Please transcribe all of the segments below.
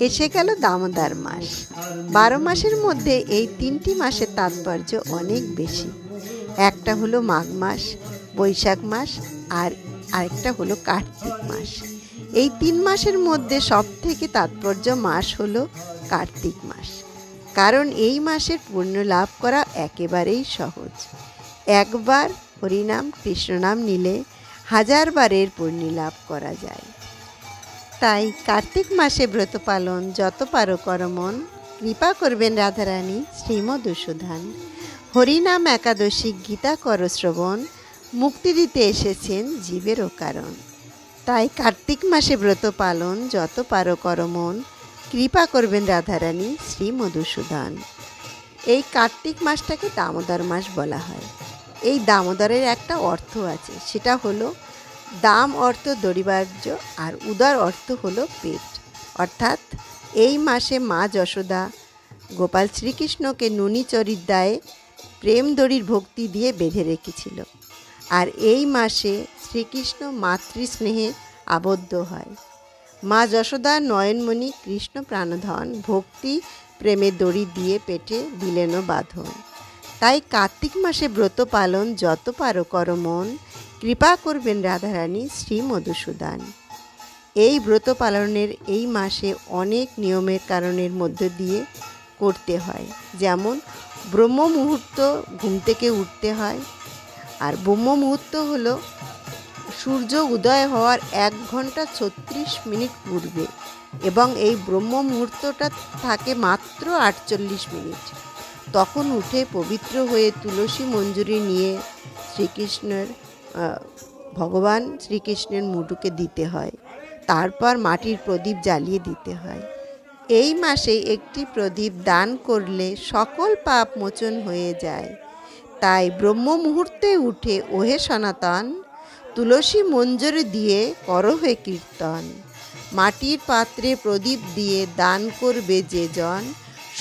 এসে গেল দামোদর মাস। 12 মাসের মধ্যে এই 3টি মাসের তাৎপর্য অনেক বেশি। একটা হলো মাঘ মাস, বৈশাখ মাস, আর আরেকটা হলো কার্তিক মাস। এই 3 মাসের মধ্যে সবথেকে তাৎপর্য মাস হলো কার্তিক মাস, কারণ এই মাসের পুণ্য লাভ করা একেবারেই সহজ। একবার হরিনাম কৃষ্ণনাম নিলে 1000 বারের পুণ্য লাভ করা যায়। তাই কার্তিক মাসে ব্রত পালন যত পারো করো মন, কৃপা করবেন রাধারানী শ্রী মধুসূদন। হরিনাম একাদশী গীতা করো শ্রবণ, মুক্তি দিতে এসেছেন জীবেরও কারণ। তাই কার্তিক মাসে ব্রত পালন যত পারো করো মন, কৃপা করবেন রাধারানী শ্রী মধুসূদন। এই কার্তিক মাসটাকে দামোদর মাস বলা হয়। এই দামোদরের একটা অর্থ আছে, সেটা হলো দাম অর্থ দড়িবার্য আর উদর অর্থ হলো পেট। অর্থাৎ এই মাসে মা যশোদা গোপাল শ্রীকৃষ্ণকে নুনি চরিদ্রায় প্রেম দড়ির ভক্তি দিয়ে বেঁধে রেখেছিল। আর এই মাসে শ্রীকৃষ্ণ মাতৃস্নেহে আবদ্ধ হয়। মা যশোদা নয়নমণি কৃষ্ণ প্রাণধন ভক্তি প্রেমের দড়ি দিয়ে পেটে দিলেনও বাঁধন। তাই কার্তিক মাসে ব্রত পালন যত পারো করো মন, কৃপা করবেন রাধারানী শ্রী মধুসূদন। এই ব্রত পালনের এই মাসে অনেক নিয়মের কারণের মধ্য দিয়ে করতে হয়। যেমন ব্রহ্ম মুহূর্ত ঘুম থেকে উঠতে হয়। আর ব্রহ্ম মুহূর্ত হলো সূর্য উদয় হওয়ার 1 ঘন্টা 36 মিনিট পূর্বে, এবং এই ব্রহ্ম মুহূর্তটা থাকে মাত্র 48 মিনিট। তখন উঠে পবিত্র হয়ে তুলসী মঞ্জুরি নিয়ে শ্রীকৃষ্ণের ভগবান শ্রীকৃষ্ণের মুটুকে দিতে হয়। তারপর মাটির প্রদীপ জ্বালিয়ে দিতে হয়। এই মাসে একটি প্রদীপ দান করলে সকল পাপ মোচন হয়ে যায়। তাই ব্রহ্ম মুহূর্তে উঠে ওহে সনাতন, তুলসী মঞ্জুরি দিয়ে করো হে কীর্তন। মাটির পাত্রে প্রদীপ দিয়ে দান করবে যে জন,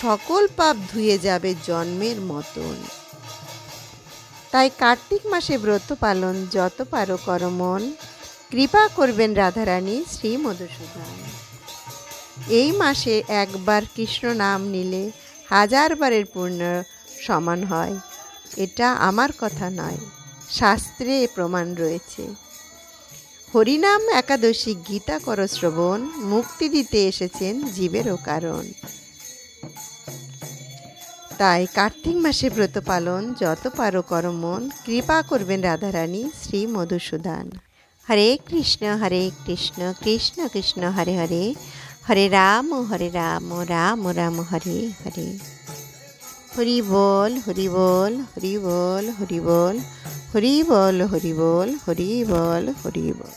সকল পাপ ধুয়ে যাবে জন্মের মতন। তাই কার্তিক মাসে ব্রত পালন যত পারো করো মন, কৃপা করবেন রাধারানী শ্রী মধুসূদন। এই মাসে একবার কৃষ্ণ নাম নিলে 1000 বারের পুণ্য সমান হয়। এটা আমার কথা নয়, শাস্ত্রে প্রমাণ রয়েছে। হরিনাম একাদশী গীতা করো শ্রবণ, মুক্তি দিতে এসেছেন জীবেরও কারণ। তাই কার্তিক মাসে ব্রত পালন যত পারো করো মন, কৃপা করবেন রাধারানী শ্রী মধুসূদন। হরে কৃষ্ণ কৃষ্ণ কৃষ্ণ হরে হরে, হরে রাম রাম রাম হরে হরে। হরি বল হরি বল হরি বল হরি বল হরি বল হরি বল হরি বল হরি বল।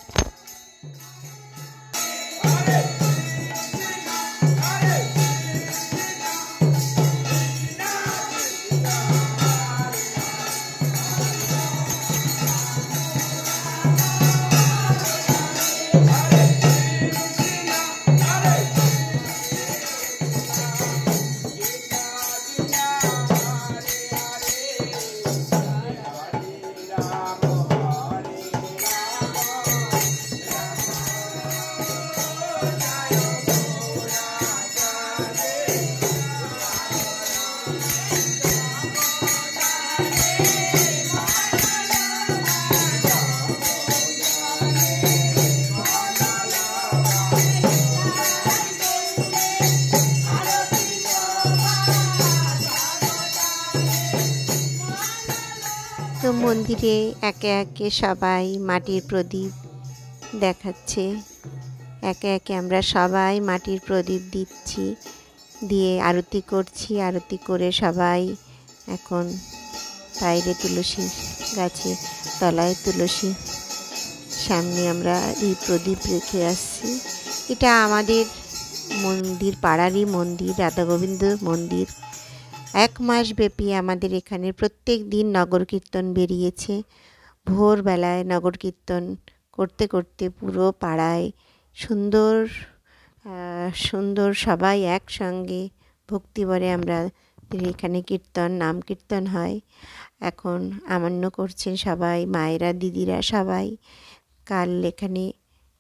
তো মন্দিরে একে একে সবাই মাটির প্রদীপ দেখাচ্ছে। একে একে আমরা সবাই মাটির প্রদীপ দিচ্ছি, দিয়ে আরতি করছি। আরতি করে সবাই এখন বাইরে তুলসী গাছে তলায় তুলসী সামনে আমরা এই প্রদীপ রেখে আসছি। এটা আমাদের মন্দির, পাড়ারই মন্দির, রাধা গোবিন্দ মন্দির। 1 মাস ব্যাপী আমাদের এখানে প্রত্যেক দিন নগর কীর্তন বেরিয়েছে। ভোরবেলায় নগর কীর্তন করতে করতে পুরো পাড়ায় সুন্দর সুন্দর সবাই একসঙ্গে ভক্তিভরে আমরা এখানে কীর্তন, নাম কীর্তন হয়। এখন আমান্য করছেন সবাই, মায়েরা দিদিরা সবাই। কাল এখানে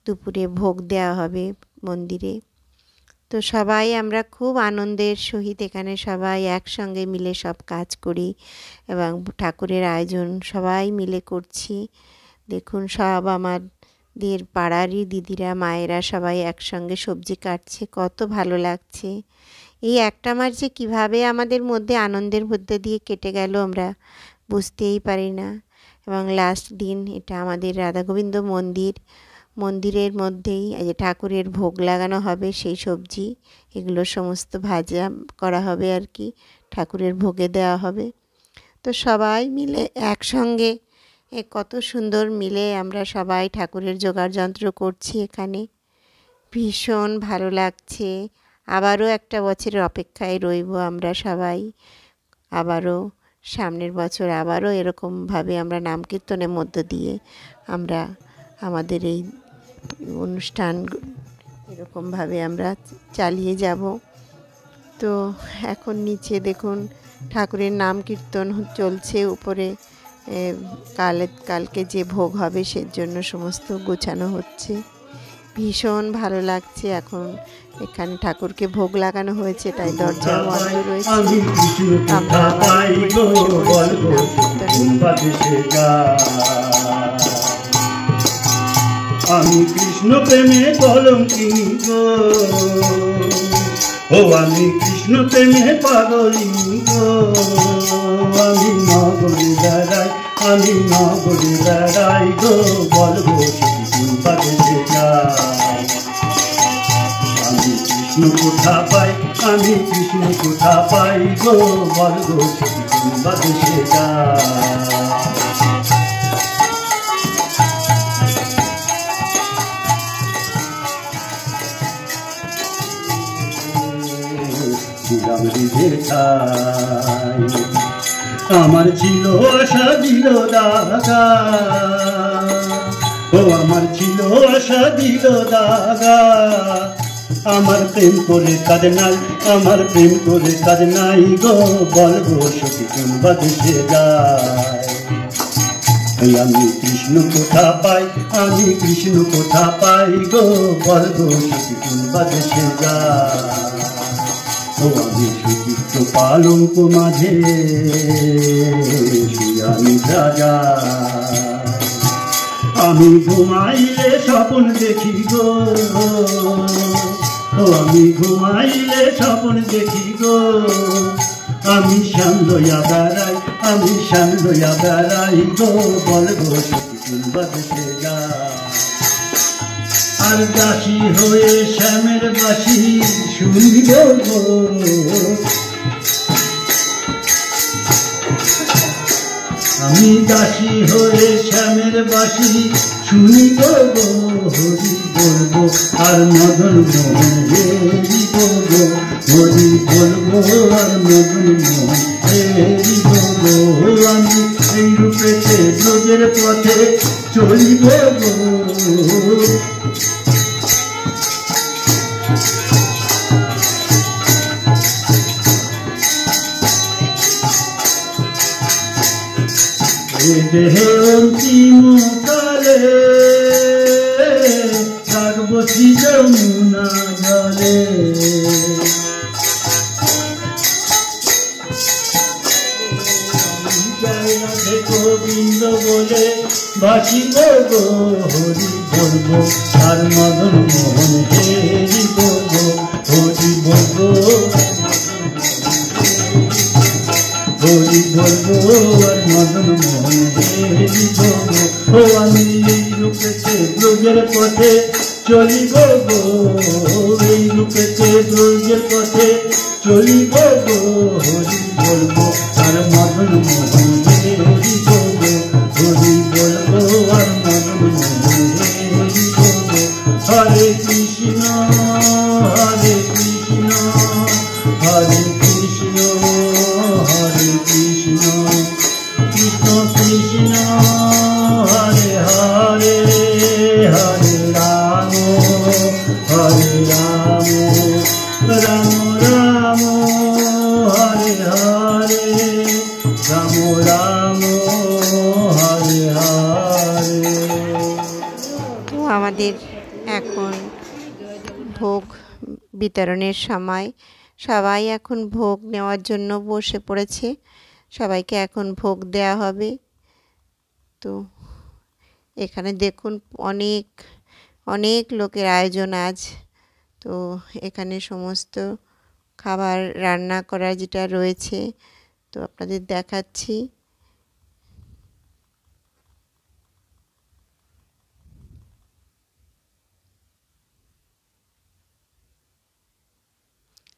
দুপুরে ভোগ দেওয়া হবে মন্দিরে। তো সবাই আমরা খুব আনন্দের সহিত এখানে সবাই একসঙ্গে মিলে সব কাজ করি এবং ঠাকুরের আয়োজন সবাই মিলে করছি। দেখুন সব আমাদের পাড়ারই দিদিরা মায়েরা সবাই একসঙ্গে সবজি কাটছে, কত ভালো লাগছে। এই একটা মাস যে কীভাবে আমাদের মধ্যে আনন্দের মধ্যে দিয়ে কেটে গেল আমরা বুঝতেই পারি না। এবং লাস্ট দিন এটা আমাদের রাধা গোবিন্দ মন্দিরের মধ্যেই যে ঠাকুরের ভোগ লাগানো হবে, সেই সবজি এগুলো সমস্ত ভাজা করা হবে আর কি, ঠাকুরের ভোগে দেওয়া হবে। তো সবাই মিলে একসঙ্গে কত সুন্দর মিলে আমরা সবাই ঠাকুরের জোগাড় যন্ত্র করছি এখানে, ভীষণ ভালো লাগছে। আবারও একটা বছরের অপেক্ষায় রইব আমরা সবাই, আবারও সামনের বছর আবারও এরকমভাবে আমরা নাম কীর্তনের মধ্য দিয়ে আমরা আমাদের এই অনুষ্ঠান এরকমভাবে আমরা চালিয়ে যাব। তো এখন নিচে দেখুন ঠাকুরের নাম কীর্তন চলছে, উপরে কালকে যে ভোগ হবে সেজন্য সমস্ত গোছানো হচ্ছে। ভীষণ ভালো লাগছে। এখন এখানে ঠাকুরকে ভোগ লাগানো হয়েছে তাই দরজা বন্ধ রয়েছে। আমি কৃষ্ণ প্রেমে কলঙ্কিনী গো, ও আমি কৃষ্ণ প্রেমে পাগলিনী গো। আমি নগরে বেড়াই, আমি নগরে বেড়াই গো, বলবো বাদেশে যাই। আমি কৃষ্ণ কোথা পাই, আমি কৃষ্ণ কোথা পাই গো, বলবো বাদেশে যাই। আমার ছিল আশা দিল দাগা, ও আমার ছিল আশা দিল দাগা। আমার প্রেম করে কাজ নাই, আমার প্রেম করে কাজ নাই গো, বলবো সখী কোন বাদেশে যায়। আমি কৃষ্ণ কোথা পাই, আমি কৃষ্ণ কোথা পাই গো, বলবো সখী কোন বাদেশে যায়। ও আমি সুচিত্র পালঙ্ক মাঝে আমি রাজা। আমি ঘুমাইলে স্বপ্ন দেখি গো, ও আমি ঘুমাইলে স্বপ্ন দেখি গো। আমি সান্দয়া বেড়াই, আমি সান্দয়া বেড়াই গো, বলবো সখী কোন বাদেশে যায়। আর দাসী হয়ে শ্যামের বাসি শুনিব গো, আমি দাসী হয়ে শ্যামের বাসি শুনিব গো, হরি বলবো আর মদন মোহন হেরিব গো, হরি বলবো আর মদন মোহন হেরিব গো। আমি এই রূপেতে ব্রজের পথে চলিব গো, দেহে অন্তিম কালে থাকবো শ্রী যমুনা জলে। রাধে গোবিন্দ বলে বাসিব গো, হরি বলবো আর মদন মোহন হেরিব গো, হরি বলবো হরি বলবো আর মদন মোহন হেরিব গো। ও আমি এই রূপেতে ব্রজের পথে চলিব গো, এই রূপেতে ব্রজের পথে চলিব গো, হরি বলবো আর মদন মোহন হেরিব গো, হরি বলবো আর মদন মোহন হেরিব গো। হরে কৃষ্ণ হরে কৃষ্ণ, হরে কৃষ্ণ হরে কৃষ্ণ, কৃষ্ণ কৃষ্ণ হরে হরে, হরে রাম হরে রাম, রাম রাম হরে হরে, রাম রাম হরে হরে। তো আমাদের এখন ভোগ বিতরণের সময়। সবাই এখন ভোগ নেওয়ার জন্য বসে পড়েছে, সবাইকে এখন ভোগ দেওয়া হবে। তো এখানে দেখুন অনেক অনেক লোকের আয়োজন আজ। তো এখানে সমস্ত খাবার রান্না করা যেটা রয়েছে তো আপনাদের দেখাচ্ছি।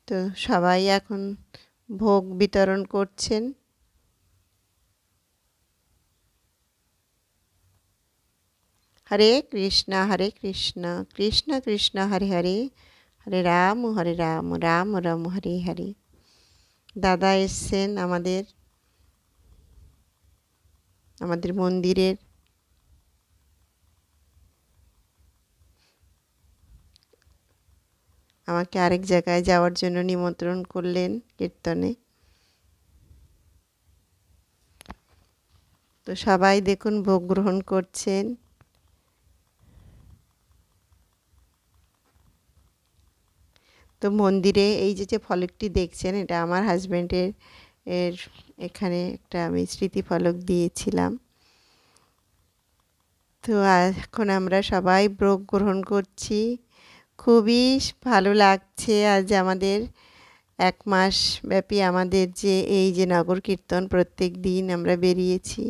তো সবাই এখন ভোগ বিতরণ করছেন। হরে কৃষ্ণ কৃষ্ণ কৃষ্ণ হরে হরে, হরে রাম রাম রাম হরে হরে। দাদা এসছেন আমাদের মন্দিরের। আমাকে আরেক জায়গায় যাওয়ার জন্য নিমন্ত্রণ করলেন কীর্তনে। তো সবাই দেখুন ভোগ গ্রহণ করছেন। তো মন্দিরে এই যে ফলকটি দেখছেন, এটা আমার হাজব্যান্ডের এখানে একটা আমি স্মৃতিফলক দিয়েছিলাম। তো এখন আমরা সবাই ভোগ গ্রহণ করছি। খুবই ভালো লাগছে। আজ আমাদের 1 মাস ব্যাপী আমাদের এই যে নগর কীর্তন প্রত্যেক দিন আমরা বেরিয়েছি,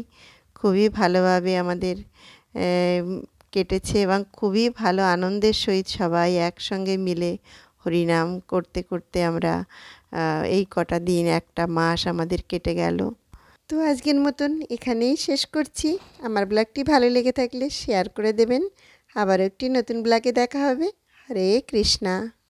খুবই ভালোভাবে আমাদের কেটেছে এবং খুবই ভালো আনন্দের সহিত সবাই একসঙ্গে মিলে হরিনাম করতে করতে আমরা এই কটা দিন 1টা মাস আমাদের কেটে গেল। তো আজকের মতন এখানেই শেষ করছি। আমার ব্লগটি ভালো লেগে থাকলে শেয়ার করে দেবেন। আবার একটি নতুন ব্লগে দেখা হবে। হরে কৃষ্ণা।